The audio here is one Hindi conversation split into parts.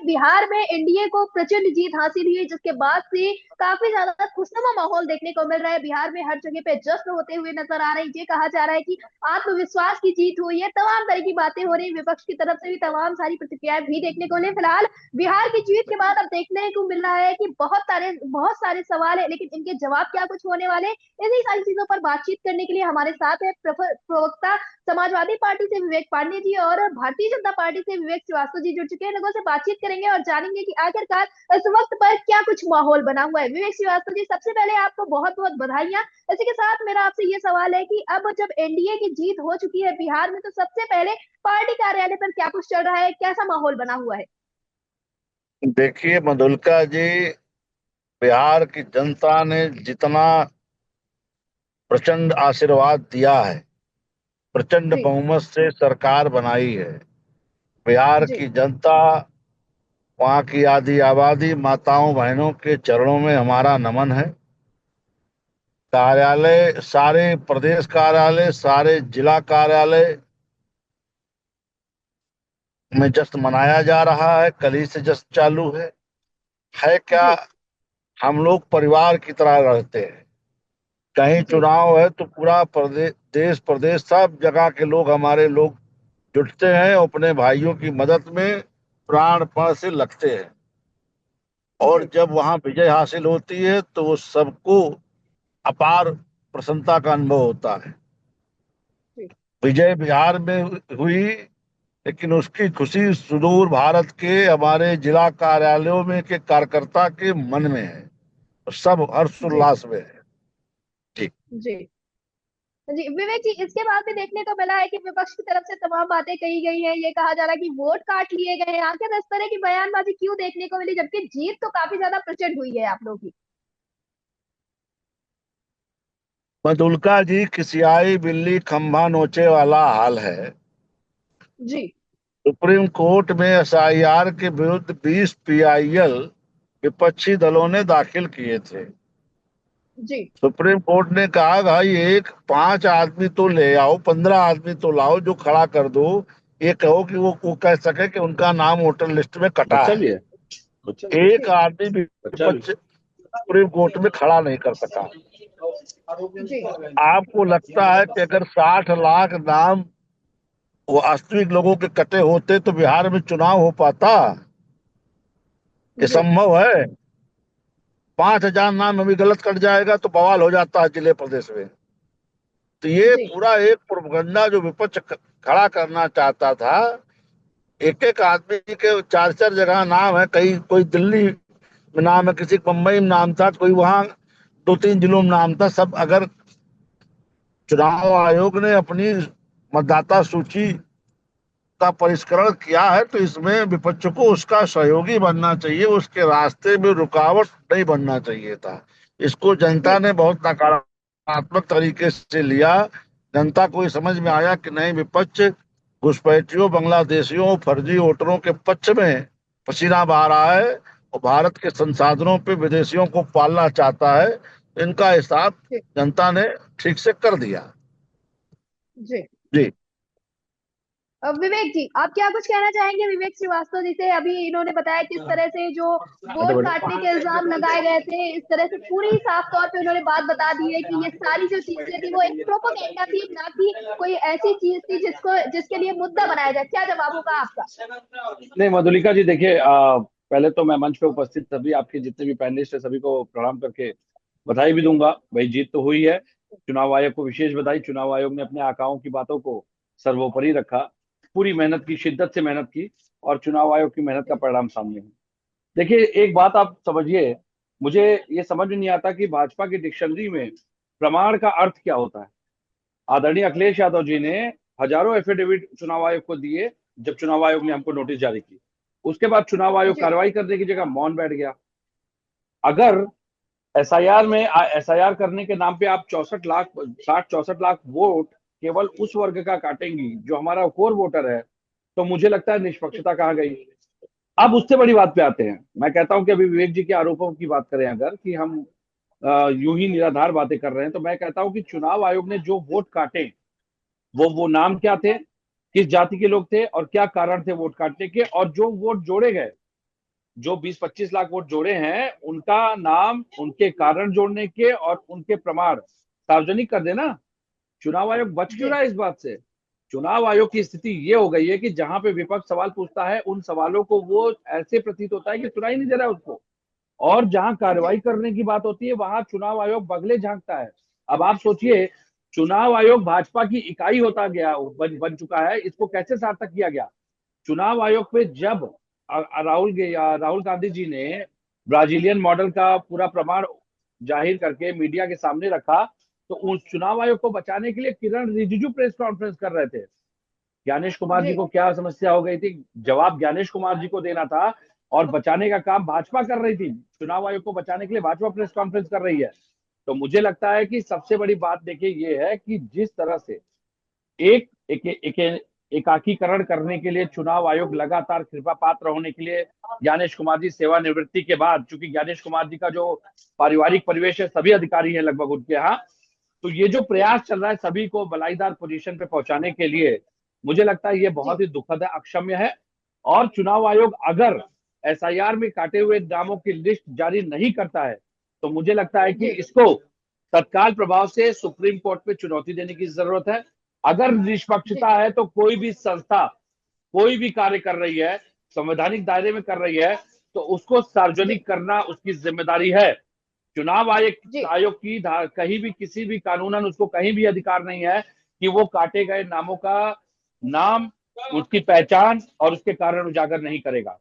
बिहार में एनडीए को प्रचंड जीत हासिल हुई, जिसके बाद से काफी ज्यादा खुशनुमा माहौल देखने को मिल रहा है। बिहार में हर जगह पे जश्न होते हुए नजर आ रहे हैं। ये कहा जा रहा है कि आत्मविश्वास की जीत हुई है। तमाम तरह की बातें हो रही है, विपक्ष की तरफ से भी तमाम सारी प्रतिक्रियाएं भी देखने को मिली। फिलहाल बिहार की जीत के बाद अब देखने को मिल रहा है कि बहुत सारे सवाल है, लेकिन इनके जवाब क्या कुछ होने वाले, इन्हीं सारी चीजों पर बातचीत करने के लिए हमारे साथ है प्रवक्ता समाजवादी पार्टी से विवेक पांडे जी और भारतीय जनता पार्टी से विवेक श्रीवास्तव जी जुड़ चुके हैं। लोगों से बातचीत करेंगे और जानेंगे कि आखिरकार इस वक्त पर क्या कुछ माहौल बना हुआ है। विवेक श्रीवास्तव जी, सबसे पहले आपको बहुत बहुत बधाइयां। इसी के साथ मेरा आपसे ये सवाल है कि अब जब एनडीए की जीत हो चुकी है बिहार में, तो सबसे पहले पार्टी कार्यालय पर क्या कुछ चल रहा है, कैसा माहौल बना हुआ है? देखिए मधुलिका जी, बिहार की जनता ने जितना प्रचंड आशीर्वाद दिया है, प्रचंड जी। बहुमत से सरकार बनाई है। बिहार जी। की जनता, वहाँ की आदि आबादी, माताओं बहनों के चरणों में हमारा नमन है। कार्यालय, सारे प्रदेश कार्यालय, सारे जिला कार्यालय में जश्न मनाया जा रहा है। कल ही से जश्न चालू है क्या। जी। हम लोग परिवार की तरह रहते हैं। कहीं जी। चुनाव है तो पूरा प्रदेश, देश प्रदेश, सब जगह के लोग, हमारे लोग जुटते हैं, अपने भाइयों की मदद में प्राणपण से लगते हैं। और जी। जब वहां विजय हासिल होती है तो वो सबको अपार प्रसन्नता का अनुभव होता है। जी। विजय बिहार में हुई, लेकिन उसकी खुशी सुदूर भारत के हमारे जिला कार्यालयों में के कार्यकर्ता के मन में है। सब जी। हर्षोल्लास में है। ठीक। जी। जी विवेक जी, इसके बाद भी देखने को मिला है कि विपक्ष की तरफ से तमाम बातें कही गई हैं। ये कहा जा रहा है कि वोट काट लिए गए हैं। आखिर इस तरह की बयानबाजी क्यों देखने को मिली, जबकि जीत तो काफी ज्यादा प्रचंड हुई है आप लोगों की? मधुलिका जी, खिसियाई बिल्ली खंभा नोचे वाला हाल है। जी। सुप्रीम कोर्ट में एसआईआर के विरुद्ध 20 पीआईएल विपक्षी दलों ने दाखिल किए थे। जी। सुप्रीम कोर्ट ने कहा, भाई एक 5 आदमी तो ले आओ, 15 आदमी तो लाओ जो खड़ा कर दो। ये कहो कि वो कह सके कि उनका नाम वोटर लिस्ट में कटा बच्चा है। भी है। बच्चा भी एक जी। आदमी भी बच्चा भी विपक्ष सुप्रीम कोर्ट में खड़ा नहीं कर सका। जी। आपको लगता है कि अगर 60 लाख नाम वो वास्तविक लोगों के कटे होते तो बिहार में चुनाव हो पाता? ये जी। संभव है? 5,000 नाम अभी गलत कट जाएगा तो बवाल हो जाता है जिले प्रदेश में। तो ये जी। पूरा एक प्रोपगंडा जो विपक्ष खड़ा करना चाहता था। एक एक आदमी के 4 4 जगह नाम है, कहीं कोई दिल्ली में नाम है, किसी बम्बई में नाम था, कोई वहां 2 3 जिलों में नाम था। सब अगर चुनाव आयोग ने अपनी मतदाता सूची का परिष्करण किया है तो इसमें विपक्ष को उसका सहयोगी बनना चाहिए, उसके रास्ते में रुकावट नहीं बनना चाहिए था। इसको जनता जी। ने बहुत नकारात्मक तरीके से लिया। जनता को ये समझ में आया कि नहीं, विपक्ष घुसपैठियों, बांग्लादेशियों, फर्जी वोटरों के पक्ष में पसीना बहा रहा है और भारत के संसाधनों पे विदेशियों को पालना चाहता है। इनका हिसाब जी। जनता ने ठीक से कर दिया। जी। जी। अब विवेक जी, आप क्या कुछ कहना चाहेंगे विवेक श्रीवास्तव जी से? अभी इन्होंने बताया किस तरह से जो बैठो वोट काटने के इल्जाम लगाए गए थे, इस तरह से पूरी साफ तौर पे उन्होंने बात बता दी है कि ये सारी जो चीजें थी वो एक प्रोपोगेंडा थी, ना कि कोई ऐसी चीज थी जिसके लिए मुद्दा बनाया जाए। क्या जवाब होगा आपका? नहीं, मधुलिका जी देखिए, पहले तो मैं मंच पे उपस्थित सभी आपके जितने भी पैनलिस्ट है सभी को प्रणाम करके बधाई भी दूंगा। भाई जीत तो हुई है। चुनाव आयोग को विशेष बधाई। चुनाव आयोग ने अपने आकाओं की बातों को सर्वोपरि रखा। पूरी मेहनत की, शिद्दत से मेहनत की, और चुनाव आयोग की मेहनत का परिणाम सामने है। देखिए, एक बात आप समझिए, मुझे ये समझ में नहीं आता कि भाजपा की डिक्शनरी में प्रमाण का अर्थ क्या होता है। आदरणीय अखिलेश यादव जी ने हजारों एफिडेविट चुनाव आयोग को दिए जब चुनाव आयोग ने हमको नोटिस जारी की। उसके बाद चुनाव आयोग जी। कार्रवाई करने की जगह मौन बैठ गया। अगर एसआईआर में एसआईआर करने के नाम पे आप 64 लाख, 60 64 लाख वोट केवल उस वर्ग का काटेंगी जो हमारा कोर वोटर है, तो मुझे लगता है निष्पक्षता कहाँ गई। अब उससे बड़ी बात पे आते हैं। मैं कहता हूं कि अभी विवेक जी के आरोपों की बात करें अगर, कि हम यूं ही निराधार बातें कर रहे हैं, तो मैं कहता हूं कि चुनाव आयोग ने जो वोट काटे वो नाम क्या थे, किस जाति के लोग थे, और क्या कारण थे वोट काटने के, और जो वोट जोड़े गए जो 20-25 लाख वोट जोड़े हैं उनका नाम, उनके कारण जोड़ने के और उनके प्रमाण सार्वजनिक कर देना। चुनाव आयोग बच क्यों जी रहा है इस बात से? चुनाव आयोग की स्थिति ये हो गई है कि जहां पे विपक्ष सवाल पूछता है उन सवालों को वो ऐसे प्रतीत होता है कि सुना ही नहीं दे रहा है उसको, और जहां जी कार्रवाई करने की बात होती है वहां चुनाव आयोग बगले झांकता है। अब आप सोचिए, चुनाव आयोग भाजपा की इकाई होता गया, बन चुका है, इसको कैसे सार्थक किया गया? चुनाव आयोग पे जब राहुल गांधी जी ने ब्राजीलियन मॉडल का पूरा प्रमाण जाहिर करके मीडिया के सामने रखा, तो उस चुनाव आयोग को बचाने के लिए किरण रिजिजू प्रेस कॉन्फ्रेंस कर रहे थे। ज्ञानेश कुमार जी जी को क्या समस्या हो गई थी? जवाब ज्ञानेश कुमार जी को देना था और बचाने का काम भाजपा कर रही थी। चुनाव आयोग को बचाने के लिए भाजपा प्रेस कॉन्फ्रेंस कर रही है। तो मुझे लगता है कि सबसे बड़ी बात देखिए ये है कि जिस तरह से एक, एक, एक एकाकीकरण करने के लिए चुनाव आयोग लगातार कृपा पात्र होने के लिए, ज्ञानेश कुमार जी सेवानिवृत्ति के बाद, चूंकि ज्ञानेश कुमार जी का जो पारिवारिक परिवेश है सभी अधिकारी हैं लगभग उनके यहाँ, तो ये जो प्रयास चल रहा है सभी को बलाईदार पोजीशन पे पहुंचाने के लिए, मुझे लगता है ये जी बहुत ही दुखद है, अक्षम्य है। और चुनाव आयोग अगर एसआईआर में काटे हुए नामों की लिस्ट जारी नहीं करता है तो मुझे लगता है कि जी इसको तत्काल प्रभाव से सुप्रीम कोर्ट में चुनौती देने की जरूरत है। अगर जी निष्पक्षता है तो कोई भी संस्था कोई भी कार्य कर रही है, संवैधानिक दायरे में कर रही है, तो उसको जी सार्वजनिक करना उसकी जिम्मेदारी है। चुनाव आयोग जी आयोग की कहीं भी किसी भी कानूनन उसको कहीं भी अधिकार नहीं है कि वो काटे गए नामों का नाम, उसकी पहचान और उसके कारण उजागर नहीं करेगा।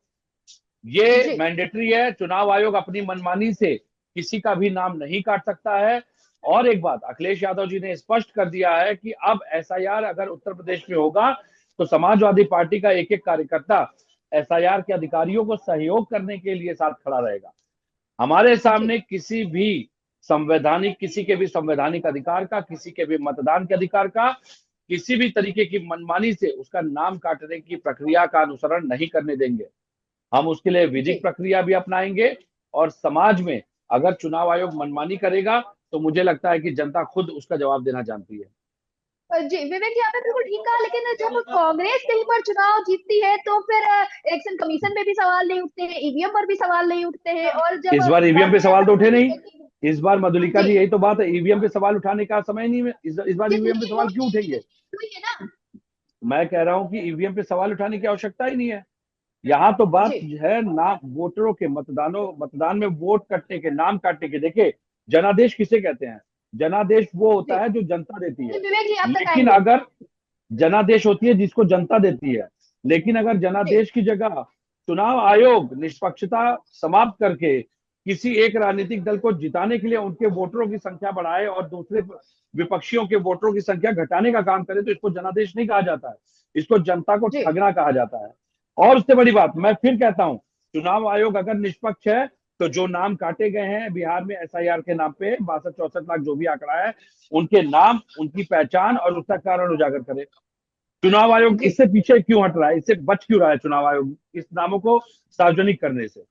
ये जी मैंडेटरी है। चुनाव आयोग अपनी मनमानी से किसी का भी नाम नहीं काट सकता है। और एक बात अखिलेश यादव जी ने स्पष्ट कर दिया है कि अब एसआईआर अगर उत्तर प्रदेश में होगा तो समाजवादी पार्टी का एक एक कार्यकर्ता एसआईआर के अधिकारियों को सहयोग करने के लिए साथ खड़ा रहेगा। हमारे जी सामने किसी के भी संवैधानिक अधिकार का, किसी के भी मतदान के अधिकार का, किसी भी तरीके की मनमानी से उसका नाम काटने की प्रक्रिया का अनुसरण नहीं करने देंगे। हम उसके लिए विधिक जी प्रक्रिया भी अपनाएंगे। और समाज में अगर चुनाव आयोग मनमानी करेगा तो मुझे लगता है कि जनता खुद उसका जवाब देना जानती है। जी विवेक जी, आपने बिल्कुल ठीक कहा, लेकिन जब कांग्रेस कहीं पर चुनाव जीतती है तो फिर इलेक्शन कमीशन में भी सवाल नहीं उठते हैं, ईवीएम पर भी सवाल नहीं उठते हैं, और जब इस बार ईवीएम पे पार्टियां सवाल तो उठे गठबंधन नहीं। कहती हैं। इस बार मधुलिका जी जी यही तो बात है, ईवीएम पे सवाल उठाने का समय नहीं है। इस बार जी ईवीएम पे लेकिन सवाल वोट क्यों देने की उठेंगे? तो हुई है ना। मैं कह रहा हूं कि ईवीएम पे सवाल उठाने की आवश्यकता ही नहीं है। यहाँ तो बात जी है ना वोटरों के मतदान में वोट कटने के, नाम काटने के। देखिए, जनादेश किसे कहते हैं? जनादेश वो जी होता है जो जनता देती जी है। विवेक जी, आप लेकिन बताएंगे। अगर जनादेश होती है जिसको जनता देती है, लेकिन अगर जी जनादेश की जगह चुनाव आयोग निष्पक्षता समाप्त करके किसी एक राजनीतिक दल को जिताने के लिए उनके वोटरों की संख्या बढ़ाए और दूसरे विपक्षियों के वोटरों की संख्या घटाने का काम करे तो इसको जनादेश नहीं कहा जाता है, इसको जनता को जी ठगना कहा जाता है। और उससे बड़ी बात मैं फिर कहता हूं, चुनाव आयोग अगर निष्पक्ष है तो जो नाम काटे गए हैं बिहार में एसआईआर के नाम पे 62-64 लाख जो भी आंकड़ा है, उनके नाम, उनकी पहचान और उसका कारण उजागर करे। चुनाव आयोग जी इससे पीछे क्यों हट रहा है? इससे बच क्यों रहा है चुनाव आयोग इस नामों को सार्वजनिक करने से?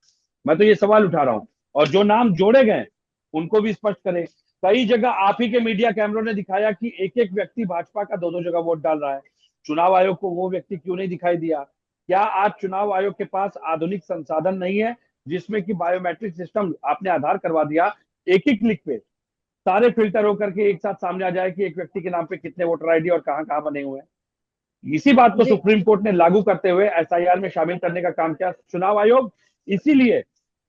मैं तो ये सवाल उठा रहा हूं। और जो नाम जोड़े गए उनको भी स्पष्ट करें। कई जगह आप ही के मीडिया कैमरों ने दिखाया कि एक एक व्यक्ति भाजपा का दो दो जगह वोट डाल रहा है। चुनाव आयोग को वो व्यक्ति क्यों नहीं दिखाई दिया? क्या आज चुनाव आयोग के पास आधुनिक संसाधन नहीं है जिसमें कि बायोमेट्रिक सिस्टम आपने आधार करवा दिया, एक ही क्लिक पे सारे फिल्टर होकर के एक साथ सामने आ जाए कि एक व्यक्ति के नाम पे कितने वोटर आईडी और कहां कहां बने हुए हैं? इसी बात को जी सुप्रीम कोर्ट ने लागू करते हुए एसआईआर में शामिल करने का काम किया चुनाव आयोग। इसीलिए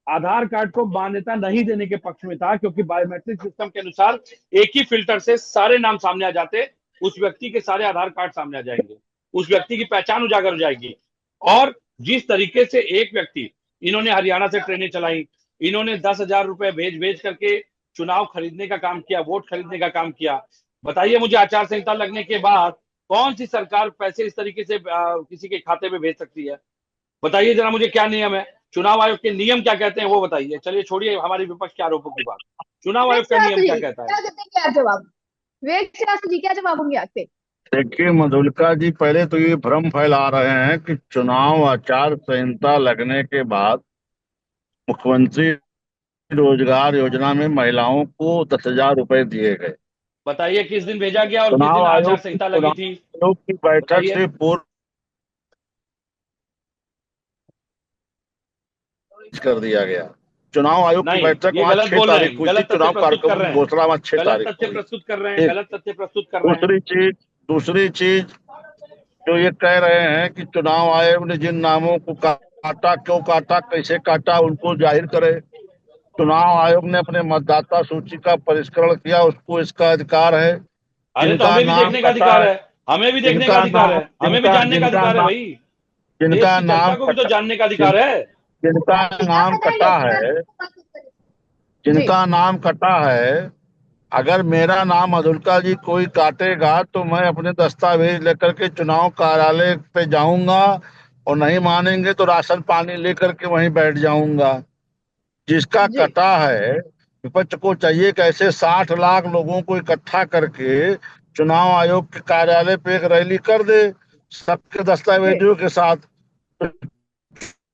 आधार कार्ड को मान्यता नहीं देने के पक्ष में था, क्योंकि बायोमेट्रिक सिस्टम के अनुसार एक ही फिल्टर से सारे नाम सामने आ जाते, उस व्यक्ति के सारे आधार कार्ड सामने आ जाएंगे, उस व्यक्ति की पहचान उजागर हो जाएगी। और जिस तरीके से एक व्यक्ति, इन्होंने हरियाणा से ट्रेनें चलाई, इन्होंने 10,000 रुपए भेज भेज करके चुनाव खरीदने का काम किया, वोट खरीदने का काम किया। बताइए मुझे, आचार संहिता लगने के बाद कौन सी सरकार पैसे इस तरीके से किसी के खाते में भेज सकती है? बताइए जरा मुझे, क्या नियम है? चुनाव आयोग के नियम क्या कहते हैं वो बताइए। चलिए छोड़िए हमारी विपक्ष के आरोपों की बात, चुनाव विवेक आयोग का नियम श्रीवास्तव क्या जी कहता है? क्या कहते हैं, क्या जवाब? विवेक श्रीवास्तव जी क्या जवाब होंगे आपके? देखिए मधुलिका जी, पहले तो ये भ्रम फैला रहे हैं कि चुनाव आचार संहिता लगने के बाद मुख्यमंत्री रोजगार योजना में महिलाओं को 10,000 रुपए दिए गए। बताइए किस दिन भेजा गया और किस चुनाव दिन आचार आयोग की संहिता लगी चुनाव थी? आयोग की बैठक बताइए। से पूर्व कर दिया गया। चुनाव आयोग की नहीं, बैठक ये वहां गलत 6 बोल रहे तारीख हैं, हुई थी, गलत तथ्य चुनाव प्रस्तुत कर कार्यक्रमों रहे की हैं, घोषणा वहां 6 गलत तारीख को तथ्य हुई। प्रस्तुत कर रहे हैं, एक गलत तथ्य प्रस्तुत कर रहे हैं। दूसरी चीज जो ये कह रहे हैं कि चुनाव आयोग ने जिन नामों को काटा, क्यों काटा, कैसे काटा, उनको जाहिर करे। चुनाव आयोग ने अपने मतदाता सूची का परिष्करण किया, उसको इसका अधिकार है। अरे तो जिनका हमें भी नाम देखने का कटा अधिकार है, है, हमें भी देखने का जिनका अधिकार नाम है, हमें भी जिनका जानने का जिनका अधिकार है नाम भाई। देश जिनका की नाम जनता को भी तो कटा जानने का जिन, अधिकार है। जिनका आप नाम बताएंगे कटा इस है बात को? जी जिनका नाम कटा है, अगर मेरा नाम अधुल्का जी कोई काटेगा तो मैं अपने दस्तावेज लेकर के चुनाव कार्यालय पे जाऊंगा, और नहीं मानेंगे तो राशन पानी लेकर के वहीं बैठ जाऊंगा। जिसका जी कटा है, विपक्ष को चाहिए कि ऐसे 60 लाख लोगों को इकट्ठा करके चुनाव आयोग के कार्यालय पे एक रैली कर दे, सबके जी दस्तावेजों के साथ।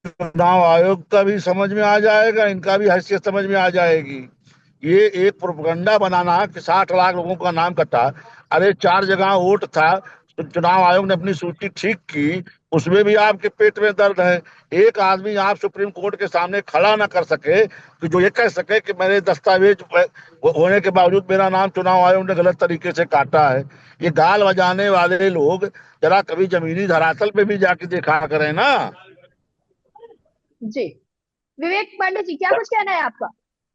चुनाव आयोग का भी समझ में आ जाएगा, इनका भी हैसियत समझ में आ जाएगी। ये एक प्रोपगंडा बनाना कि 60 लाख लोगों का नाम कटा। अरे 4 जगह वोट था, तो चुनाव आयोग ने अपनी सूची ठीक की, उसमें भी आपके पेट में दर्द है। एक आदमी आप सुप्रीम कोर्ट के सामने खड़ा ना कर सके कि जो ये कह सके कि मेरे दस्तावेज होने के बावजूद मेरा नाम चुनाव आयोग ने गलत तरीके से काटा है। ये गाल बजाने वाले लोग जरा कभी जमीनी धरातल पे भी जाके देखा करें ना। जी। विवेक पांडे जी, क्या कुछ कहना है आपका?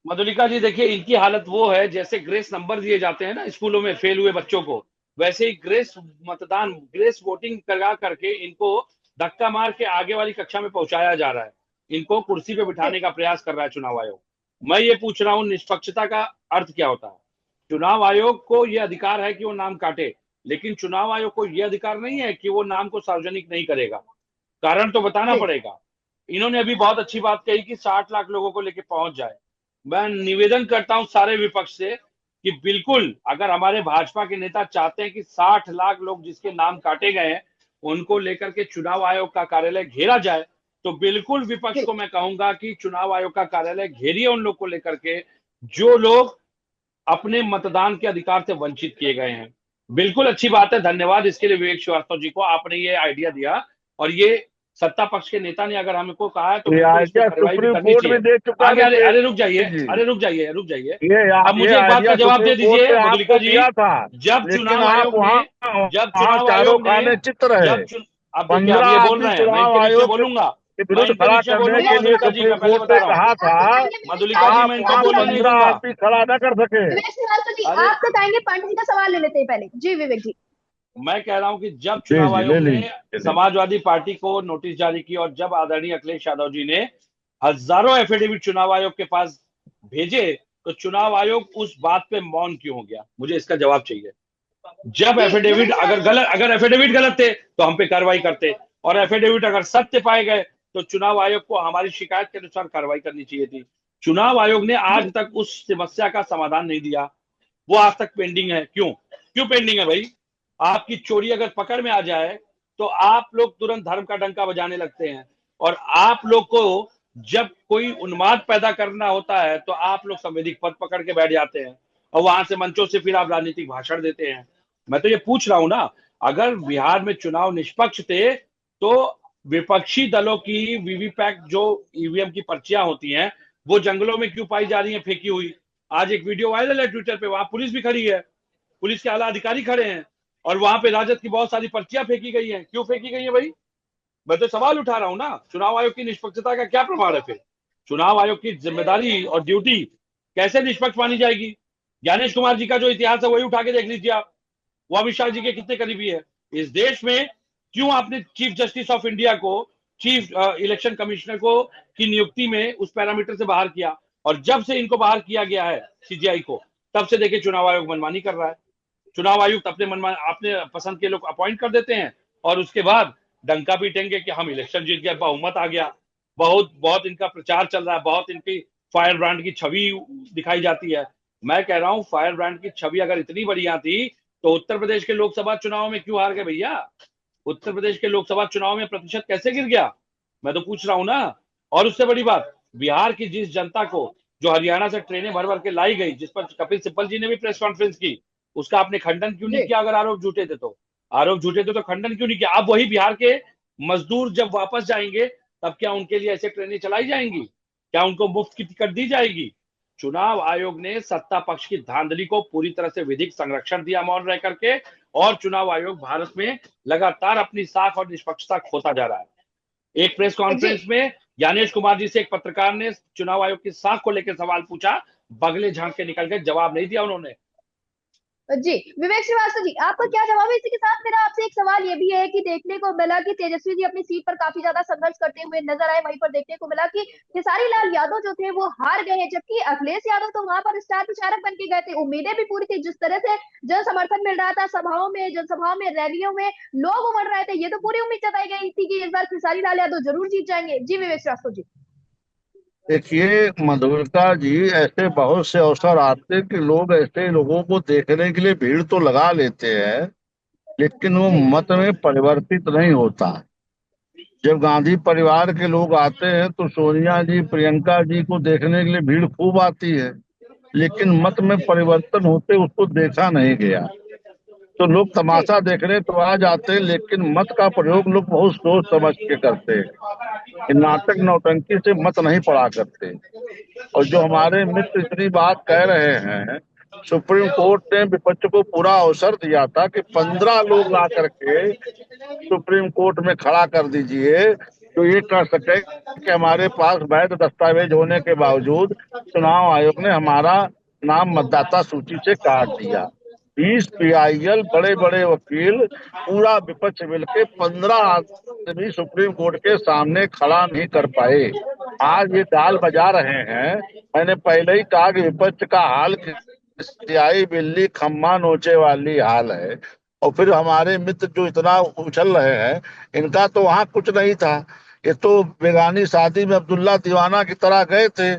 मधुलिका जी देखिए, इनकी हालत वो है जैसे ग्रेस नंबर दिए जाते हैं ना स्कूलों में फेल हुए बच्चों को, वैसे ही ग्रेस मतदान, ग्रेस वोटिंग करा करके इनको धक्का मार के आगे वाली कक्षा में पहुंचाया जा रहा है। इनको कुर्सी पे जी बिठाने का प्रयास कर रहा है चुनाव आयोग। मैं ये पूछ रहा हूँ, निष्पक्षता का अर्थ क्या होता है? चुनाव आयोग को यह अधिकार है कि वो नाम काटे, लेकिन चुनाव आयोग को यह अधिकार नहीं है कि वो नाम को सार्वजनिक नहीं करेगा। कारण तो बताना जी पड़ेगा। इन्होंने अभी बहुत अच्छी बात कही कि 60 लाख लोगों को लेके पहुंच जाए। मैं निवेदन करता हूं सारे विपक्ष से कि बिल्कुल, अगर हमारे भाजपा के नेता चाहते हैं कि 60 लाख लोग जिसके नाम काटे गए हैं उनको लेकर के चुनाव आयोग का कार्यालय घेरा जाए, तो बिल्कुल विपक्ष जी को मैं कहूंगा कि चुनाव आयोग का कार्यालय घेरिए उन लोग को लेकर के जो लोग अपने मतदान के अधिकार से वंचित किए गए हैं। बिल्कुल अच्छी बात है, धन्यवाद इसके लिए विवेक श्रीवास्तव जी को, आपने ये आइडिया दिया। और ये सत्ता पक्ष के नेता ने अगर हमको कहा है तो ये बिल्कुल इस पर आइडिया कार्रवाई भी सुप्रीम करनी कोर्ट भी चाहिए। दे चुका आगे, है अरे अरे रुक जाइए, जी। अरे रुक जाइए, रुक जाइए। अब ये मुझे एक बात का आइडिया जवाब सुप्रीम दे कोर्ट दीजिए ने मधुलिका आपको जी। दिया था, जब लेकिन चुनाव आप आयोग ने वहाँ जब वहाँ चुनाव चारों आयोग ने खाने चित रहे। जब चुन अब देखिए, आप 15 ये बोल आदमी रहे हैं, मैं चुनाव इनके बीच में आयोग बोलूंगा, के मैं विरुद्ध इनके खड़ा बीच में करने बोलूंगा के लिए मधुलिका जी, सुप्रीम मैं पहले कोर्ट बता ने रहा हूँ। कहा था मधुलिका जी, आप मैं इनको वहाँ बोलने नहीं 15 दूंगा। आदमी खड़ा न कर सके। विवेक श्रीवास्तव जी, अरे आप बताएंगे, पंडित जी का सवाल ले लेते हैं पहले। जी विवेक जी। मैं कह रहा हूं कि जब जी चुनाव जी, ले आयोग ने लीजिए। समाजवादी पार्टी को नोटिस जारी की और जब आदरणीय अखिलेश यादव जी ने हजारों एफिडेविट चुनाव आयोग के पास भेजे, तो चुनाव आयोग उस बात पे मौन क्यों हो गया? मुझे इसका जवाब चाहिए। जब जी एफिडेविट विवेक श्रीवास्तव अगर एफिडेविट गलत थे तो हम पे कार्रवाई करते, और एफिडेविट अगर सत्य पाए गए तो चुनाव आयोग को हमारी शिकायत के अनुसार कार्रवाई करनी चाहिए थी। चुनाव आयोग ने जी आज तक उस समस्या का समाधान नहीं दिया, वो आज तक पेंडिंग है। क्यों क्यों पेंडिंग है भाई? आपकी चोरी अगर पकड़ में आ जाए तो आप लोग तुरंत धर्म का डंका बजाने लगते हैं, और आप लोग को जब कोई उन्माद पैदा करना होता है तो आप लोग संवैधानिक पद पकड़ के बैठ जाते हैं, और वहां से मंचों से फिर आप राजनीतिक भाषण देते हैं। मैं तो ये पूछ रहा हूं ना, अगर बिहार में चुनाव निष्पक्ष थे तो विपक्षी दलों की वीवीपैट जो ईवीएम की पर्चियां होती हैं वो जंगलों में क्यों पाई जा रही है फेंकी हुई? आज एक वीडियो वायरल है ट्विटर पे, वहां पुलिस भी खड़ी है, पुलिस के आला अधिकारी खड़े हैं, और वहां पे राजद की बहुत सारी पर्चियां फेंकी गई हैं। क्यों फेंकी गई है भाई? मैं तो सवाल उठा रहा हूं ना, चुनाव आयोग की निष्पक्षता का क्या प्रमाण है फिर? चुनाव आयोग की जिम्मेदारी और ड्यूटी कैसे निष्पक्ष मानी जाएगी? ज्ञानेश कुमार जी का जो इतिहास है वही उठा के देख लीजिए आप, वो अमित शाह जी के कितने करीबी है। इस देश में क्यों आपने चीफ जस्टिस ऑफ इंडिया को, चीफ इलेक्शन कमिश्नर को की नियुक्ति में उस पैरामीटर से बाहर किया? और जब से इनको बाहर किया गया है सीजीआई को, तब से देखिए चुनाव आयोग मनमानी कर रहा है। चुनाव आयुक्त अपने मनमान अपने पसंद के लोग अपॉइंट कर देते हैं, और उसके बाद डंका पीटेंगे कि हम इलेक्शन जीत गए, बहुमत आ गया। बहुत बहुत इनका प्रचार चल रहा है, बहुत इनकी फायर ब्रांड की छवि दिखाई जाती है। मैं कह रहा हूं, फायर ब्रांड की छवि अगर इतनी बढ़िया थी तो उत्तर प्रदेश के लोकसभा चुनाव में क्यों हार गए भैया? उत्तर प्रदेश के लोकसभा चुनाव में प्रतिशत कैसे गिर गया? मैं तो पूछ रहा हूं ना। और उससे बड़ी बात, बिहार की जिस जनता को जो हरियाणा से ट्रेनें भर भर के लाई गई, जिस पर कपिल सिब्बल जी ने भी प्रेस कॉन्फ्रेंस की, उसका आपने खंडन क्यों नहीं जी किया? अगर आरोप झूठे थे तो, आरोप झूठे थे तो खंडन क्यों नहीं किया? अब वही बिहार के मजदूर जब वापस जाएंगे तब क्या उनके लिए ऐसे ट्रेनें चलाई जाएंगी? क्या उनको मुफ्त की टिकट दी जाएगी? चुनाव आयोग ने सत्ता पक्ष की धांधली को पूरी तरह से विधिक संरक्षण दिया मौन रह करके, और चुनाव आयोग भारत में लगातार अपनी साख और निष्पक्षता खोता जा रहा है। एक प्रेस जी कॉन्फ्रेंस में ज्ञानेश कुमार जी से एक पत्रकार ने चुनाव आयोग की साख को लेकर सवाल पूछा, बगले झांक के निकल गए, जवाब नहीं दिया उन्होंने। जी विवेक श्रीवास्तव जी, आपका क्या जवाब है? इसी के साथ मेरा आपसे एक सवाल ये भी है कि देखने को मिला कि तेजस्वी जी अपनी सीट पर काफी ज्यादा संघर्ष करते हुए नजर आए, वहीं पर देखने को मिला कि खेसारी लाल यादव जो थे वो हार गए हैं, जबकि अखिलेश यादव तो वहां पर स्टार प्रचारक बन के गए थे। उम्मीदें भी पूरी थी, जिस तरह से जन समर्थन मिल रहा था सभाओं में, जनसभाओं में, रैलियों में लोग उमड़ रहे थे, ये तो पूरी उम्मीद जताई गई थी कि इस बार खेसारी लाल यादव जरूर जीत जाएंगे। जी विवेक श्रीवास्तव जी। देखिए मधुलिका जी, ऐसे बहुत से अवसर आते हैं कि लोग ऐसे लोगों को देखने के लिए भीड़ तो लगा लेते हैं, लेकिन वो जी मत में परिवर्तित नहीं होता। जब गांधी परिवार के लोग आते हैं तो सोनिया जी, प्रियंका जी को देखने के लिए भीड़ खूब आती है, लेकिन मत में परिवर्तन होते उसको देखा नहीं गया। तो लोग जी तमाशा देखने तो आ जाते हैं, लेकिन मत का प्रयोग लोग बहुत सोच समझ के करते हैं। ये नाटक नौटंकी से मत नहीं पड़ा करते। और जो हमारे मित्र इतनी बात कह रहे हैं, सुप्रीम कोर्ट ने विपक्ष को पूरा अवसर दिया था कि 15 लोग ला करके सुप्रीम कोर्ट में खड़ा कर दीजिए तो ये कह सके कि हमारे पास वैध दस्तावेज होने के बावजूद चुनाव आयोग ने हमारा नाम मतदाता सूची से काट दिया। 20 पीआईएल बड़े बड़े वकील, पूरा विपक्ष मिलके 15 आदमी सुप्रीम कोर्ट के सामने खड़ा नहीं कर पाए। आज ये दाल बजा रहे हैं। मैंने पहले ही कहा कि विपक्ष का हाल सियाही बिल्ली खम्मा नोचे वाली हाल है। और फिर हमारे मित्र जो इतना उछल रहे हैं, इनका तो वहां कुछ नहीं था। ये तो बेगानी शादी में अब्दुल्ला दीवाना की तरह गए थे।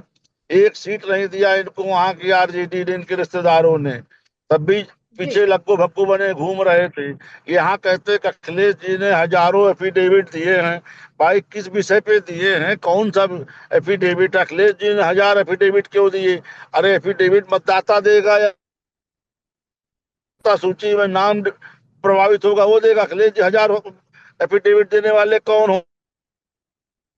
एक सीट नहीं दिया इनको वहां की आरजेडी ने, इनके रिश्तेदारों ने, तब भी जी पीछे लग्गू भग्गू बने घूम रहे थे। यहाँ कहते कि अखिलेश जी ने हजारों एफिडेविट दिए हैं। भाई किस विषय पे दिए हैं? कौन सा एफिडेविट? अखिलेश जी ने 1000 एफिडेविट क्यों दिए? अरे एफिडेविट मतदाता देगा या सूची में नाम प्रभावित होगा वो देगा? अखिलेश जी 1000 एफिडेविट देने वाले कौन हो?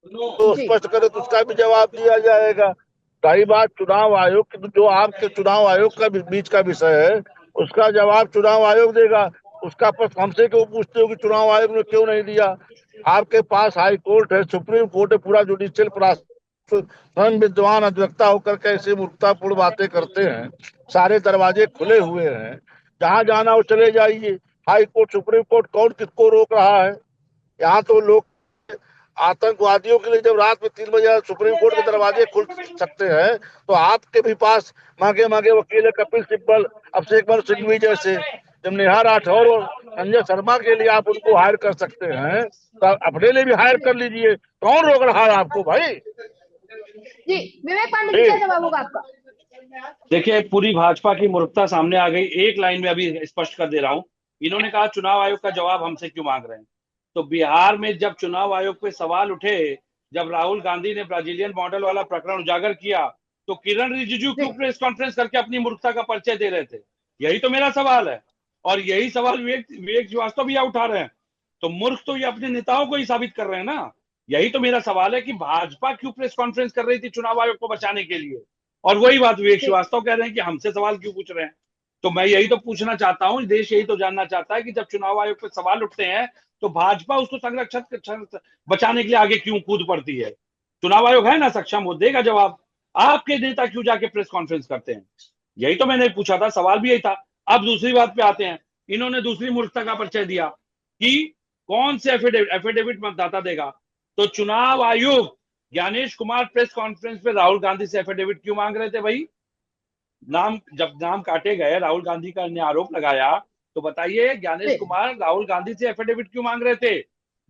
तो जी स्पष्ट करे तो उसका भी जवाब दिया जाएगा। रही बात चुनाव आयोग की, तो जो आपके चुनाव आयोग का बीच का विषय है, उसका जवाब चुनाव आयोग देगा। उसका प्रश्न हमसे क्यों पूछते हो कि चुनाव आयोग ने क्यों नहीं दिया? आपके पास हाई कोर्ट है, सुप्रीम कोर्ट है, पूरा जुडिशियल प्रोसेस। स्वयं विद्वान अधिवक्ता होकर के ऐसे मूर्खतापूर्ण बातें करते हैं। सारे दरवाजे खुले हुए हैं, जहां जाना हो चले जाइए। हाई कोर्ट, सुप्रीम कोर्ट, कौन किसको रोक रहा है? यहाँ तो लोग आतंकवादियों के लिए जब रात में 3 बजे सुप्रीम कोर्ट के दरवाजे खुल सकते हैं, तो आपके भी पास मांगे मांगे वकील है, कपिल सिब्बल, अभिषेक मनु सिंघवी जैसे। जब नेहा राठौर और संजय शर्मा के लिए आप उनको हायर कर सकते हैं, तो आप अपने लिए भी हायर कर लीजिए। कौन रोक रहा है आपको भाई? जी विवेक पांडे जी, क्या जी जवाब होगा आपका? देखिए, पूरी भाजपा की मूर्खता सामने आ गई। एक लाइन में अभी स्पष्ट कर दे रहा हूं। इन्होंने कहा चुनाव आयोग का जवाब हमसे क्यों मांग रहे हैं। तो बिहार में जब चुनाव आयोग पे सवाल उठे, जब राहुल गांधी ने ब्राजीलियन मॉडल वाला प्रकरण उजागर किया, तो किरण रिजिजू जी क्यों प्रेस कॉन्फ्रेंस करके अपनी मूर्खता का परिचय दे रहे थे? यही तो मेरा सवाल है। और यही सवाल विवेक विवेक श्रीवास्तव भी यहाँ उठा रहे हैं। तो मूर्ख तो ये अपने नेताओं को ही साबित कर रहे हैं ना। यही तो मेरा सवाल है कि भाजपा क्यों प्रेस कॉन्फ्रेंस कर रही थी चुनाव आयोग को बचाने के लिए। और वही बात विवेक जी श्रीवास्तव कह रहे हैं कि हमसे सवाल क्यों पूछ रहे हैं। तो मैं यही तो पूछना चाहता हूं, देश यही तो जानना चाहता है कि जब चुनाव आयोग पे सवाल उठते हैं तो भाजपा उसको संरक्षण बचाने के लिए आगे क्यों कूद पड़ती है। चुनाव आयोग है ना सक्षम, वो देगा जवाब। आपके नेता क्यों जाके प्रेस कॉन्फ्रेंस करते हैं? यही तो मैंने पूछा था, सवाल भी यही था। अब दूसरी बात पे आते हैं। इन्होंने दूसरी मूर्खता का परिचय दिया कि कौन से एफिडेविट मतदाता देगा। तो चुनाव आयोग ज्ञानेश कुमार प्रेस कॉन्फ्रेंस पे राहुल गांधी से एफिडेविट क्यों मांग रहे थे भाई? जब नाम काटे गए, राहुल गांधी का ने आरोप लगाया, तो बताइए ज्ञानेश जी कुमार राहुल गांधी से एफिडेविट क्यों मांग रहे थे?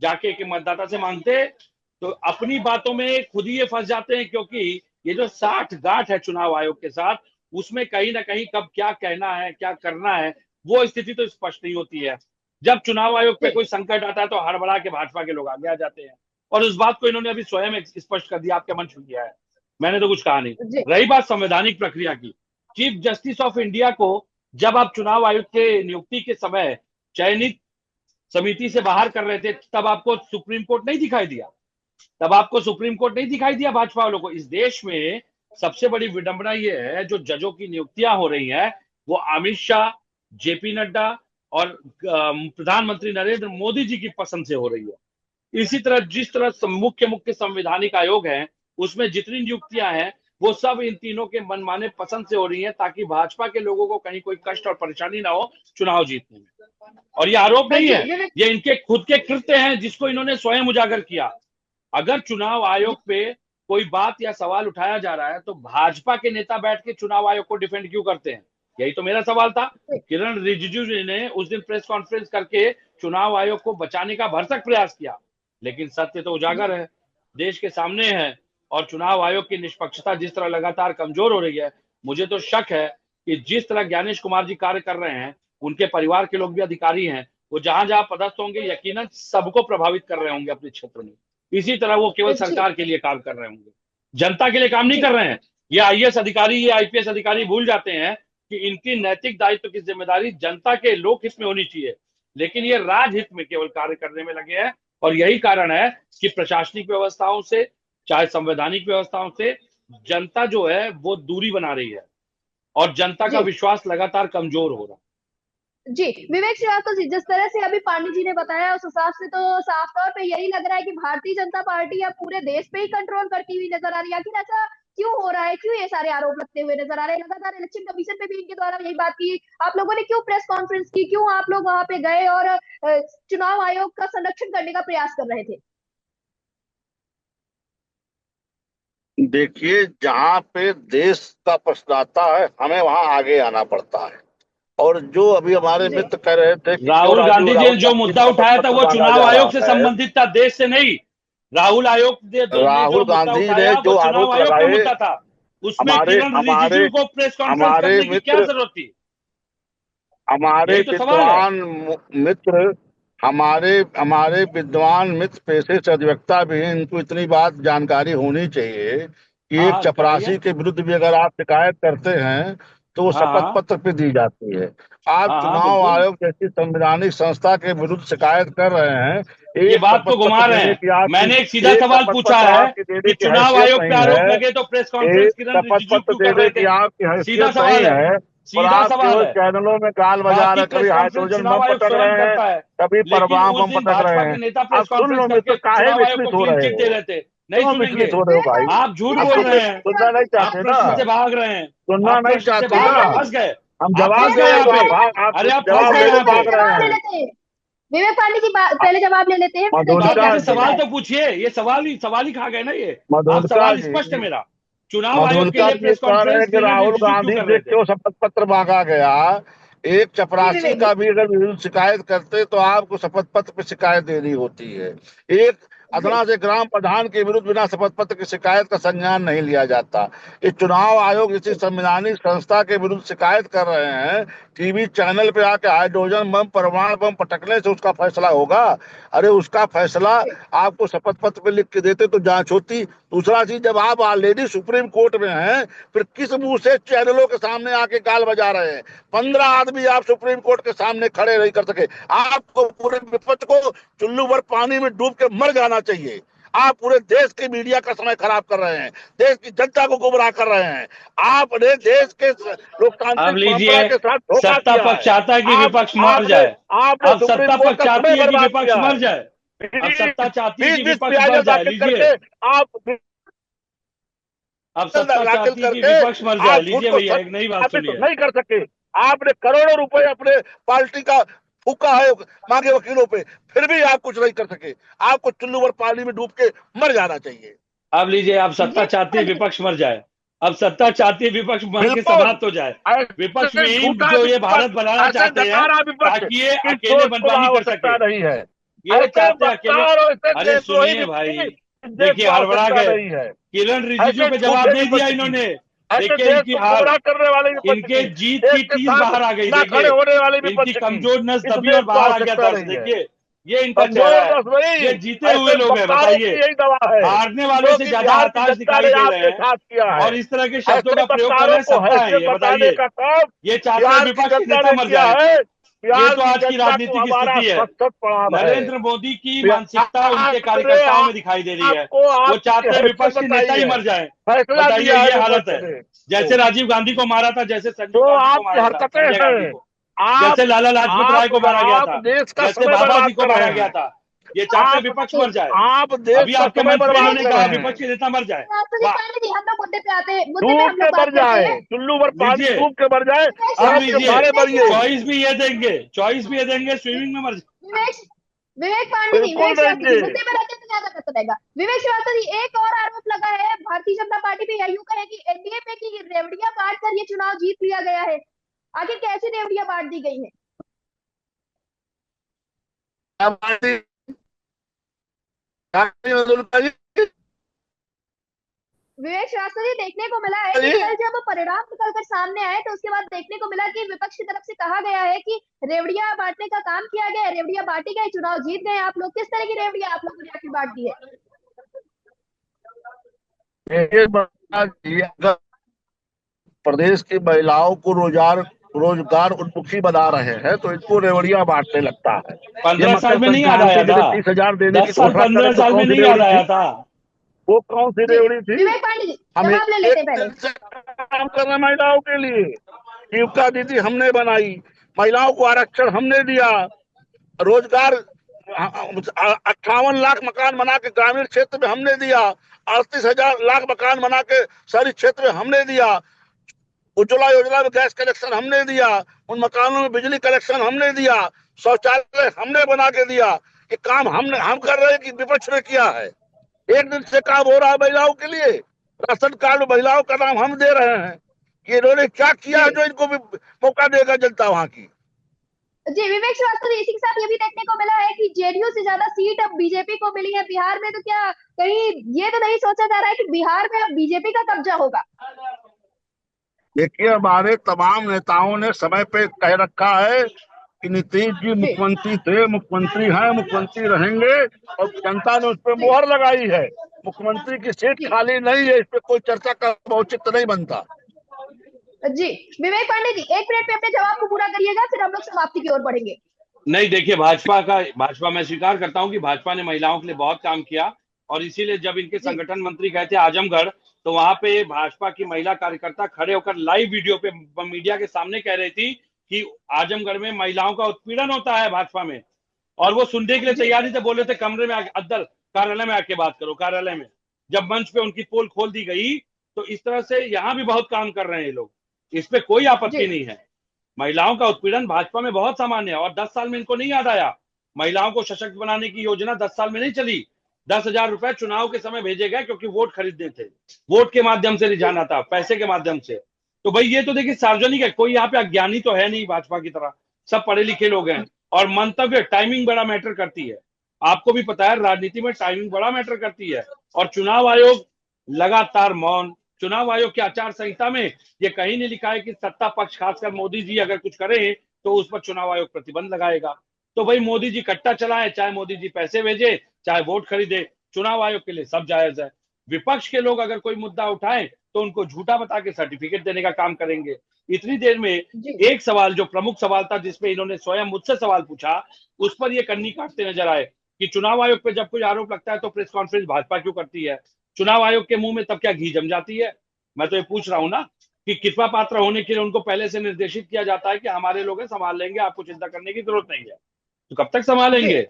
जाके कि मतदाता से मांगते तो अपनी बातों में खुद ही ये फंस जाते हैं। क्योंकि ये जो 60 गांठ है चुनाव आयोग के साथ, उसमें कहीं ना कहीं कब क्या कहना है, क्या करना है, वो स्थिति तो स्पष्ट नहीं होती है। जब चुनाव आयोग पे जी कोई संकट आता है तो हड़बड़ा के भाजपा के लोग आगे आ जाते हैं। और उस बात को इन्होंने अभी स्वयं स्पष्ट कर दिया, आपके मंच में किया है। मैंने तो कुछ कहा नहीं। जी रही बात संवैधानिक प्रक्रिया की, चीफ जस्टिस ऑफ इंडिया को जब आप चुनाव आयोग के नियुक्ति के समय चयनित समिति से बाहर कर रहे थे, तब आपको सुप्रीम कोर्ट नहीं दिखाई दिया? तब आपको सुप्रीम कोर्ट नहीं दिखाई दिया भाजपा वालों को? इस देश में सबसे बड़ी विडंबना ये है, जो जजों की नियुक्तियां हो रही हैं वो अमित शाह, जेपी नड्डा और प्रधानमंत्री नरेंद्र मोदी जी की पसंद से हो रही है। इसी तरह जिस तरह मुख्य मुख्य संवैधानिक आयोग है, उसमें जितनी नियुक्तियां हैं वो सब इन तीनों के मनमाने पसंद से हो रही हैं, ताकि भाजपा के लोगों को कहीं कोई कष्ट और परेशानी ना हो चुनाव जीतने में। और ये आरोप नहीं है, ये इनके खुद के कृत्य हैं जिसको इन्होंने स्वयं उजागर किया। अगर चुनाव आयोग पे कोई बात या सवाल उठाया जा रहा है तो भाजपा के नेता बैठ के चुनाव आयोग को डिफेंड क्यों करते हैं? यही तो मेरा सवाल था। किरण रिजिजू जी ने उस दिन प्रेस कॉन्फ्रेंस करके चुनाव आयोग को बचाने का भरसक प्रयास किया, लेकिन सत्य तो उजागर है, देश के सामने है। और चुनाव आयोग की निष्पक्षता जिस तरह लगातार कमजोर हो रही है, मुझे तो शक है कि जिस तरह ज्ञानेश कुमार जी कार्य कर रहे हैं, उनके परिवार के लोग भी अधिकारी हैं, वो जहां जहां पदस्थ होंगे यकीनन सबको प्रभावित कर रहे होंगे अपने क्षेत्र में। इसी तरह वो केवल सरकार के लिए काम कर रहे होंगे, जनता के लिए काम नहीं कर रहे हैं। ये आईएएस अधिकारी, ये आईपीएस अधिकारी भूल जाते हैं कि इनकी नैतिक दायित्व की जिम्मेदारी जनता के लोक हित में होनी चाहिए, लेकिन ये राजहित में केवल कार्य करने में लगे हैं। और यही कारण है कि प्रशासनिक व्यवस्थाओं से, चाहे संवैधानिक व्यवस्थाओं से, जनता जो है वो दूरी बना रही है और जनता का विश्वास लगातार कमजोर हो रहा है। जी विवेक श्रीवास्तव जी, जिस तरह से अभी पांडे जी ने बताया उस हिसाब से तो साफ तौर पे यही लग रहा है कि भारतीय जनता पार्टी अब पूरे देश पे ही कंट्रोल करती हुई नजर आ रही है। आखिर ऐसा क्यों हो रहा है, क्यों ये सारे आरोप लगते हुए नजर आ रहे हैं? लगातार इलेक्शन कमीशन पे भी इनके द्वारा यही बात की, आप लोगों ने क्यों प्रेस कॉन्फ्रेंस की, क्यों आप लोग वहां पे गए और चुनाव आयोग का संरक्षण करने का प्रयास कर रहे थे? देखिए, जहाँ पे देश का प्रश्न आता है हमें वहां आगे आना पड़ता है। और जो अभी हमारे मित्र कह रहे थे कि राहुल गांधी जी ने जो मुद्दा उठाया था वो चुनाव आयोग से संबंधित था, देश से नहीं। राहुल आयोग ने जो मुद्दा उठाया वो चुनाव आयोग का मुद्दा था, उसमें किरण रिजिजू को प्रेस कॉन्फ्रेंस करने की क्या जरूरत थी? हमारे विद्वान मित्र, हमारे विद्वान मित्र पेशे से अधिवक्ता भी हैं, इनको इतनी बात जानकारी होनी चाहिए कि एक चपरासी के विरुद्ध भी अगर आप शिकायत करते हैं तो वो शपथ पत्र पे दी जाती है। आप चुनाव आयोग जैसी संवैधानिक संस्था के विरुद्ध शिकायत कर रहे हैं, ये बात तो घुमा रहे हैं। मैंने एक सीधा सवाल पूछा है कि चुनाव आयोग पे आरोप लगे तो प्रेस कॉन्फ्रेंस किरण रिजिजू क्यों कर रहे थे? सीधा सवाल है, सीधा सवाल है। चैनलों में गाल बजा रहे, कभी हाइड्रोजन बम पटक रहे हैं, कभी परमाणु बम पटक रहे हैं। आप सुन लो, मैं तो काहे विचलित हो रहे हो? नहीं सुनेंगे, हो रहे हो भाई, आप झूठ बोल रहे हैं, सुनना नहीं चाहते ना, से भाग रहे हैं, सुनना नहीं चाहते ना, फंस गए। हम जवाब दे अरे आप फंस गए यहाँ पे। विवेक पांडे जी पहले जवाब ले लेते हैं। सवाल तो पूछिए, ये सवाल ही खा गए ना ये। अब सवाल स्पष्ट है मेरा। चुनाव आयोग के लिए प्रेस कॉन्फ्रेंस राहुल गांधी से क्यों शपथ पत्र मांगा गया? एक चपरासी का भी अगर शिकायत करते तो आपको शपथ पत्र पे शिकायत देनी होती है। एक अदना से ग्राम प्रधान के विरुद्ध बिना शपथ पत्र की शिकायत का संज्ञान नहीं लिया जाता। ये चुनाव आयोग इसी संवैधानिक संस्था के विरुद्ध शिकायत कर रहे हैं, टीवी चैनल पे आके हाइड्रोजन बम परमाणु बम पटकने से उसका फैसला होगा? अरे उसका फैसला आपको शपथ पत्र पे लिख के देते तो जांच होती। दूसरा चीज, जब आप ऑलरेडी सुप्रीम कोर्ट में हैं, फिर किस मुंह से चैनलों के सामने आके गाल बजा रहे हैं? 15 आदमी आप सुप्रीम कोर्ट के सामने खड़े नहीं कर सके। आपको पूरे विपक्ष को चुल्लू भर पानी में डूब के मर जाना चाहिए। आप पूरे देश के मीडिया का समय खराब कर रहे हैं, देश की जनता को गुमराह कर रहे हैं। आपने देश के लोकतांत्रिक परंपरा के साथ धोखा किया है। सत्ता पक्ष चाहता है कि विपक्ष मर जाए, अब सत्ता पक्ष चाहती है कि विपक्ष मर जाए, अब सत्ता चाहती है कि विपक्ष मर जाए। लीजिए, अब सत्ता चाहती है कि विपक्ष मर जाए। लीजिए भैया, एक नई बात सुनिए। नहीं कर सके, आपने करोड़ों रुपए अपने पार्टी का फूका है मांगे वकीलों पे, फिर भी आप कुछ नहीं कर सके। आपको चुल्लू भर पानी में डूब के मर जाना चाहिए। अब लीजिए, आप सत्ता चाहती है विपक्ष मर जाए, अब सत्ता चाहती है विपक्ष मर के समाप्त हो जाए। विपक्ष में जो ये भारत बनाना चाहते हैं ताकि ये अकेले मनमानी कर सके, नहीं है ये चाहते हैं अकेले। अरे सुनिए भाई, देखिए हड़बड़ा गए। किरण रिजिजू पे जवाब नहीं दिया इन्होंने। देखिए इनकी हार करने वाले, इनके जीत की टीज बाहर आ गई। देखिए इनकी कमजोर नस दबी और बाहर आ गया था। देखिए ये इनका चेहरा है, ये जीते हुए लोग हैं। बताइए, हारने वालों से ज्यादा हताश दिखाई दे रहे हैं और इस तरह के शब्दों का प्रयोग कर रहे हैं। सत्ता है ये, बताइए। ये चाहते हैं विपक्ष नेता मर जाए, ये प्यार तो की आज की जनता राजनीति को की हमारा स्थिति है। सच सच पड़ा है। नरेंद्र मोदी की प्यार मानसिकता उनके ने कार्यकर्ताओं में दिखाई दे रही है। आपको वो आपकी चाहते हैं हैसियत विपक्ष के बताई नेता ही है, मर जाए। फैसला बताइए, दिया है ये हालत विपक्ष है। ने। जैसे राजीव गांधी को मारा था, जैसे संजू जो गांधी को आपकी मारा था, हरकतें संजय गांधी हैं, को, आप जैसे लाला लाजपत राय को मारा गया आप था, देश का जैसे समय बाबा बर्बाद जी को कर रहे मारा गया हैं। था। ये चाहते हैं आप विपक्ष मर जाए। आप देश अभी का आपके समय मंच पे बर्बाद इन्होंने कर कहा रहे विपक्ष हैं। के नेता मर जाए। जी वाह, पांडे जी, हम लोग मुद्दे पे आते हैं, मुद्दे पे डूब हम के लोग मर बात करते जाए, हैं। चुल्लू भर पानी लीजिए, डूब के मर जाए, विवेक अब आपके श्रीवास्तव जी, लीजिए, मारे विवेक मरिए। श्रीवास्तव चॉइस भी ये देंगे, चॉइस भी ये देंगे, स्विमिंग में मर जाए। विवेक विवेक पांडे जी, बिल्कुल विवेक श्रीवास्तव जी, देंगे। मुद्दे पे रहते तो ज्यादा बेहतर रहेगा। विवेक श्रीवास्तव जी, एक और आरोप लगा है भारतीय जनता पार्टी पे, या यूं कहे कि एनडीए पे, कि रेवड़ियां बांट कर ये चुनाव जीत लिया गया है। आखिर कैसी रेवड़ियां बांट दी गई है? हमारी विवेक श्रीवास्तव जी, देखने को मिला है कि कल जब परिणाम निकल कर सामने आए तो उसके बाद देखने को मिला कि विपक्ष की तरफ से कहा गया है कि रेवड़ियां बांटने का काम किया गया है, रेवड़ियां बांटी गई, चुनाव जीत गए आप लोग। किस तरह की रेवड़ियां आप लोगों ने आखिर बांट दी है? अगर प्रदेश की महिलाओं को रोजगार उन्मुखी बना रहे हैं तो इनको रेवड़ियां बांटने लगता है। ये 15 साल मकर में नहीं याद संक्रांति आया के था। दिन 30,000 देने की 10 साल, घोषणा करे 15 तो साल कौन में सी नहीं याद रेवड़ी आया थी? था। वो कौन सी जी रेवड़ी थी? विवेक पांडे जी, हम जवाब ले लेते एक हैं पहले। दिन से काम कर रहे हैं महिलाओं के लिए। जीविका दीदी हमने बनाई, महिलाओं को आरक्षण हमने दिया, रोजगार 58 लाख मकान बना के ग्रामीण क्षेत्र में हमने दिया, 38,000 लाख मकान बना के शहरी क्षेत्र में हमने दिया, उज्ज्वला योजना में गैस कनेक्शन हमने दिया, उन मकानों में बिजली कनेक्शन हमने दिया, शौचालय हमने बना के दिया। ये काम हम कर रहे हैं कि विपक्ष ने किया है? एक दिन से काम हो रहा है महिलाओं के लिए। राशन कार्ड में महिलाओं का नाम हम दे रहे हैं। ये इन्होंने क्या किया जी है जो इनको भी मौका देगा जनता वहां की? जी विवेक श्रीवास्तव जी, इसी के साथ ये भी देखने को मिला है कि जेडीयू से ज्यादा सीट अब बीजेपी को मिली है बिहार में। तो क्या कहीं ये तो नहीं सोचा जा रहा है कि बिहार में अब बीजेपी का कब्जा होगा? देखिए, हमारे तमाम नेताओं ने समय पे कह रखा है कि नीतीश जी जी मुख्यमंत्री थे, मुख्यमंत्री हैं, मुख्यमंत्री रहेंगे, और जनता ने उस पर जी मुहर लगाई है। मुख्यमंत्री की सीट जी खाली नहीं है, इस पे कोई चर्चा का औचित्य नहीं बनता। जी विवेक पांडे जी, 1 मिनट में अपने जवाब को पूरा करिएगा, फिर हम लोग समाप्ति की ओर बढ़ेंगे। नहीं, देखिए, भाजपा मैं स्वीकार करता हूं कि भाजपा ने महिलाओं के लिए बहुत काम किया। और इसीलिए जब इनके जी संगठन मंत्री गए थे आजमगढ़, तो वहां पे भाजपा की महिला कार्यकर्ता खड़े होकर लाइव वीडियो पे मीडिया के सामने कह रही थी कि आजमगढ़ में महिलाओं का उत्पीड़न होता है भाजपा में। और वो सुनने के लिए जी तैयार नहीं थे, बोले थे कमरे में अंदर कार्यालय में आके बात करो, कार्यालय में। जब मंच पे उनकी पोल खोल दी गई, तो इस तरह से यहाँ भी बहुत काम कर रहे हैं ये लोग, इस पे कोई जी आपत्ति नहीं है। महिलाओं का उत्पीड़न भाजपा में बहुत सामान्य है, और 10 साल में इनको नहीं याद आया। महिलाओं को सशक्त बनाने की योजना 10 साल में नहीं चली। 10,000 रुपए चुनाव के समय भेजे गए, क्योंकि वोट खरीदने थे, वोट के माध्यम से रिझाना था, पैसे के माध्यम से। तो भाई ये तो देखिए सार्वजनिक है, कोई यहाँ पे अज्ञानी तो है नहीं भाजपा की तरह, सब पढ़े लिखे लोग हैं। और मंतव्य, टाइमिंग बड़ा मैटर करती है। आपको भी पता है राजनीति में टाइमिंग बड़ा मैटर करती है। और चुनाव आयोग लगातार मौन। चुनाव आयोग की आचार संहिता में ये कहीं नहीं लिखा है कि सत्ता पक्ष, खासकर मोदी जी अगर कुछ करें तो उस पर चुनाव आयोग प्रतिबंध लगाएगा। तो भाई मोदी जी कट्टा चलाए, चाहे मोदी जी पैसे भेजे, चाहे वोट खरीदे, चुनाव आयोग के लिए सब जायज है। विपक्ष के लोग अगर कोई मुद्दा उठाएं तो उनको झूठा बता के सर्टिफिकेट देने का काम करेंगे। इतनी देर में जी एक सवाल, जो प्रमुख सवाल था, जिसपे इन्होंने स्वयं मुझसे सवाल पूछा, उस पर ये कन्नी काटते नजर आए कि चुनाव आयोग पे जब कोई आरोप लगता है तो प्रेस कॉन्फ्रेंस भाजपा क्यों करती है? चुनाव आयोग के मुंह में तब क्या घी जम जाती है? मैं तो ये पूछ रहा हूं ना कि कृपा पात्र होने के लिए उनको पहले से निर्देशित किया जाता है कि हमारे लोग हैं, संभाल लेंगे, आपको चिंता करने की जरूरत नहीं है। तो कब तक जी संभालेंगे?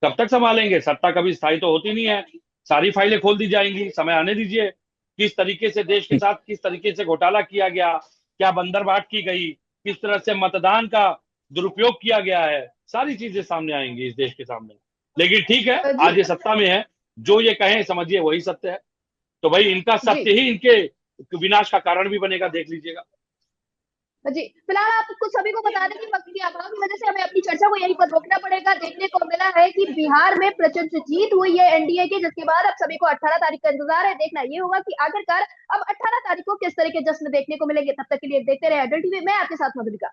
कब तक संभालेंगे? सत्ता कभी स्थायी तो होती नहीं है। सारी फाइलें खोल दी जाएंगी, समय आने दीजिए। किस तरीके से देश के साथ, किस तरीके से घोटाला किया गया, क्या बंदरबाट की गई, किस तरह से मतदान का दुरुपयोग किया गया है, सारी चीजें सामने आएंगी इस देश के सामने। लेकिन ठीक है, जी आज ये सत्ता में है, जो ये कहें समझिए वही सत्य है। तो भाई इनका जी सत्य ही इनके विनाश का कारण भी बनेगा, देख लीजिएगा। जी फिलहाल आपको सभी को बता दें कि वक्त की अभाव की वजह से हमें अपनी चर्चा को यहीं पर रोकना पड़ेगा। देखने को मिला है कि बिहार में प्रचंड जीत हुई है एनडीए की, जिसके बाद अब सभी को 18 तारीख का इंतजार है। देखना ये होगा कि आखिरकार अब 18 तारीख को किस तरह के जश्न देखने को मिलेंगे। तब तक के लिए देखते रहे अडल टीवी, मैं आपके साथ मधुलिका।